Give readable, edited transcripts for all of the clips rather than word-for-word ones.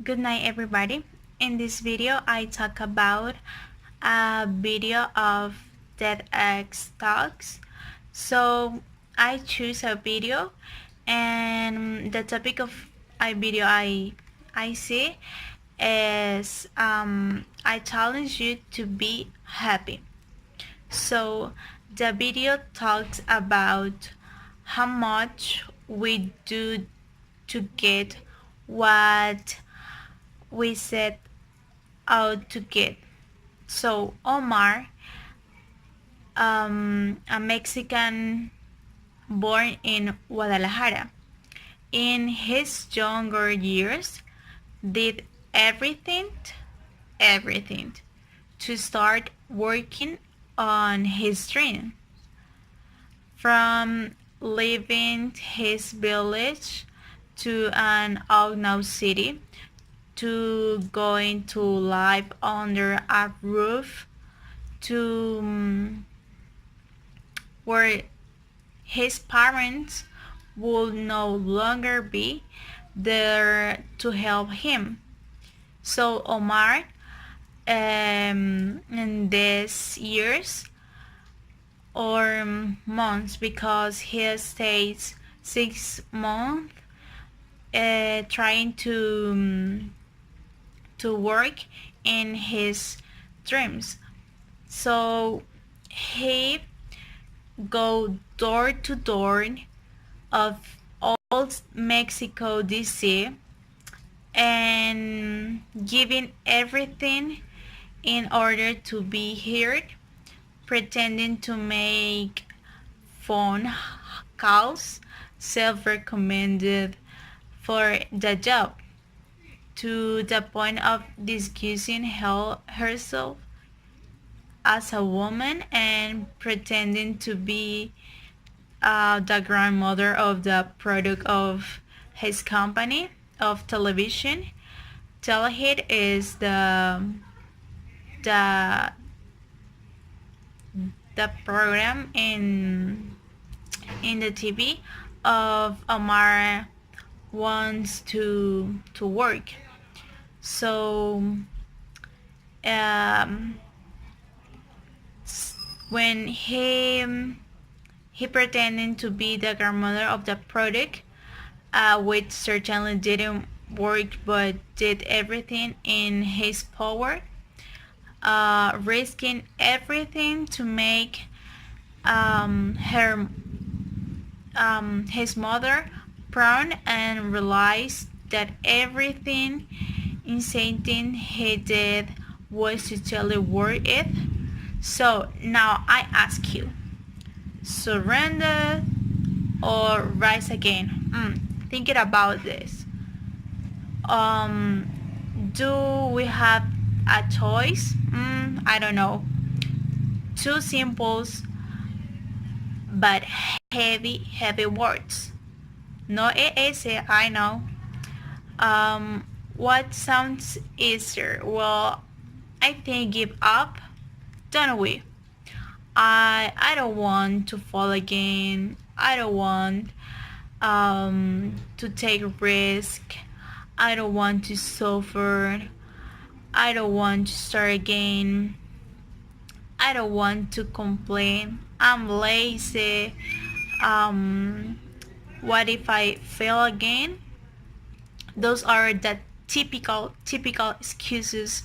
Good night, everybody. In this video, I talk about a video of TEDx talks. So I choose a video, and the topic of a video I see is I challenge you to be happy. So the video talks about how much we do to get what we set out to get. So Omar, a Mexican born in Guadalajara, in his younger years, did everything to start working on his dream. From leaving his village to an unknown city, to going to live under a roof, to where his parents would no longer be there to help him. So Omar, in these years or months, because he stays 6 months trying to work in his dreams. So he go door to door of old Mexico DC and giving everything in order to be heard, pretending to make phone calls, self-recommended for the job, to the point of disguising herself as a woman and pretending to be the grandmother of the product of his company of television. Telehit is the the program in the TV of Omar wants to work. So when he pretending to be the grandmother of the product, which certainly didn't work, but did everything in his power, risking everything to make his mother proud, and realized that everything insane thing he did was totally worth it. So now I ask you, surrender or rise again? Thinking about this, do we have a choice? I don't know. Two simple but heavy words. No easy, I know. What sounds easier? Well, I think give up, don't we? I don't want to fall again. I don't want to take risk. I don't want to suffer. I don't want to start again. I don't want to complain. I'm lazy. What if I fail again? Those are the typical excuses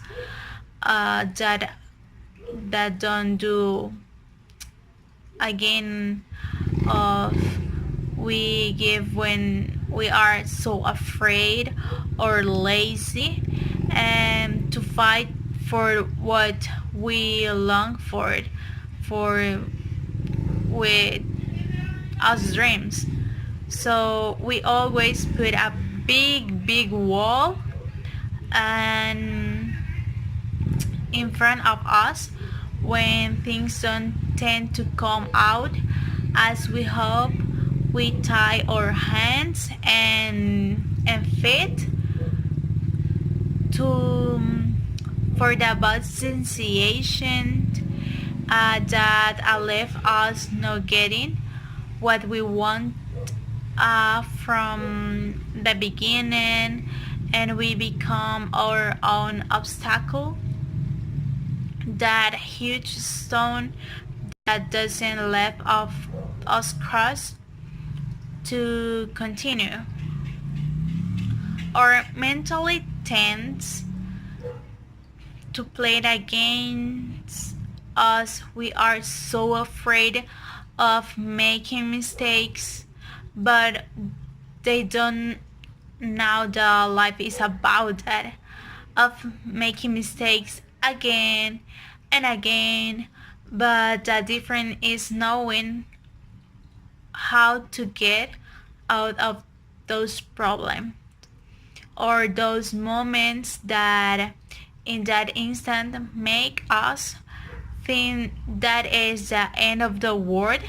that don't do again of we give when we are so afraid or lazy, and to fight for what we long for with us dreams. So we always put a big wall and in front of us when things don't tend to come out as we hope. We tie our hands and feet to for the bad sensation that left us not getting what we want from the beginning, and we become our own obstacle, that huge stone that doesn't let off us cross to continue. Or mentally tense to play against us. We are so afraid of making mistakes, but they don't know that life is about that, of making mistakes again and again. But the difference is knowing how to get out of those problems or those moments that in that instant make us think that is the end of the world,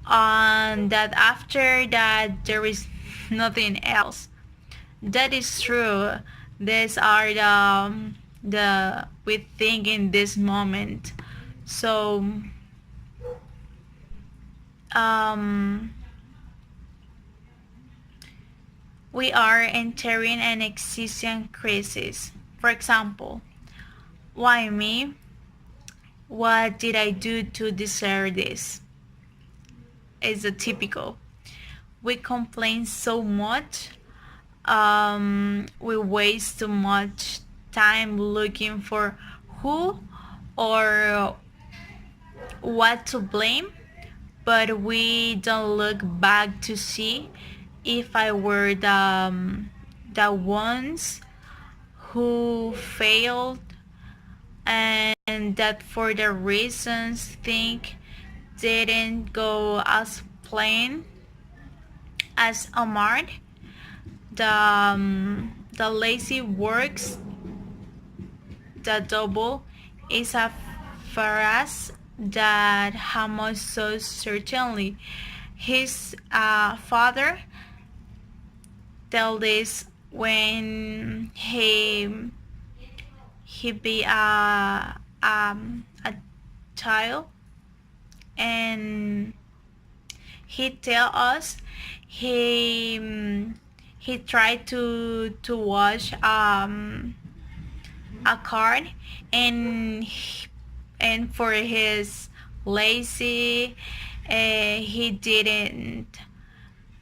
and that after that there is nothing else. That is true. These are the we think in this moment. So um we are entering an existential crisis. For example, why me? What did I do to deserve this? Is a typical. We complain so much. We waste too much time looking for who or what to blame, but we don't look back to see if I were the ones who failed, and that for the reasons think didn't go as planned. As Omar, the lazy works the double is a phrase that Hamas so certainly. His father tell this when he be a child, and he tell us he tried to wash a card, and and for his lazy, he didn't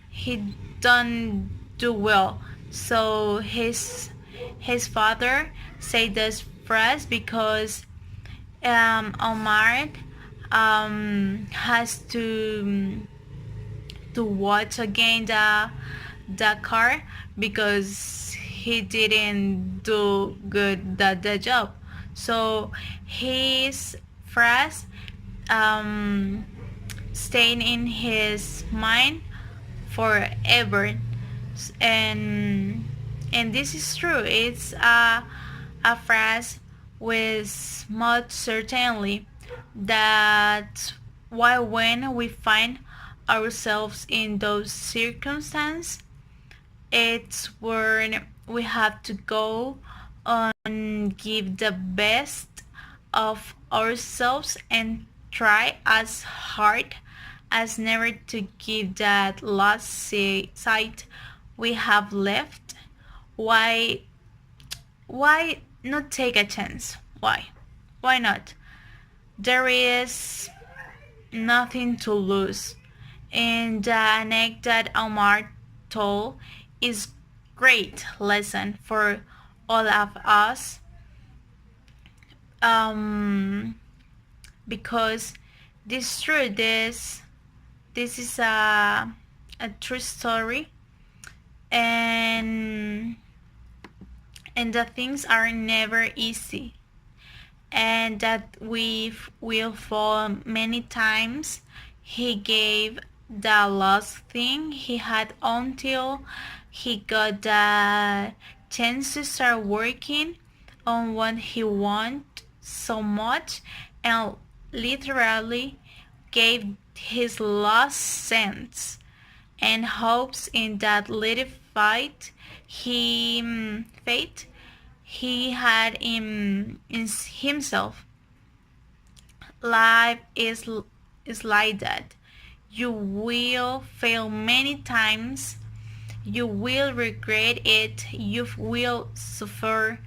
he don't do well. So his father say this phrase because Omar has to watch again the car because he didn't do good the job. So his phrase stayed in his mind forever, and this is true. It's a phrase with much certainty that why when we find ourselves in those circumstances, it's where we have to go and give the best of ourselves and try as hard as never to give that last sight we have left. Why not take a chance? Why not? There is nothing to lose, and the anecdote that Omar told is great lesson for all of us, because this true this is a true story, and the things are never easy, and that we will fall many times. He gave the last thing he had until he got the chance to start working on what he wanted so much, and literally gave his last cents and hopes in that little faith he had in himself. Life is like that. You will fail many times, You will regret it. You will suffer.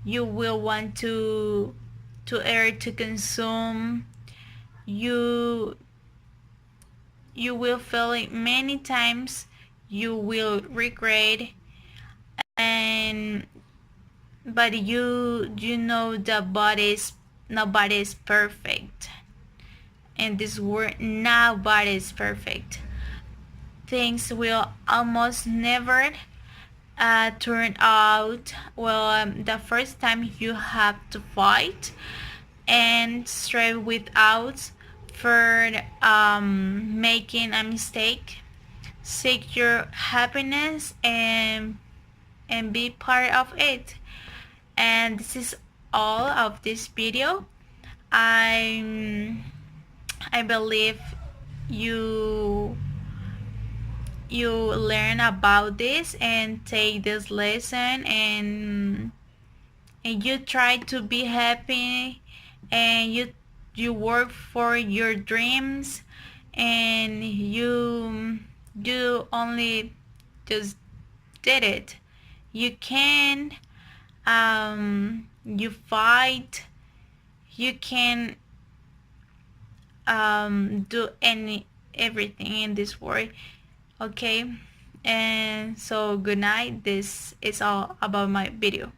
You will want to err, to consume. You you will feel it many times. You will regret, and but you know that nobody is perfect. In this world, nobody is perfect. Things will almost never turn out well. The first time you have to fight and strive without for making a mistake. Seek your happiness and be part of it. And this is all of this video. I believe you you learn about this and take this lesson, and you try to be happy, and you work for your dreams, and you only just did it. You can you fight, you can do everything in this world. Okay, and so good night. This is all about my video.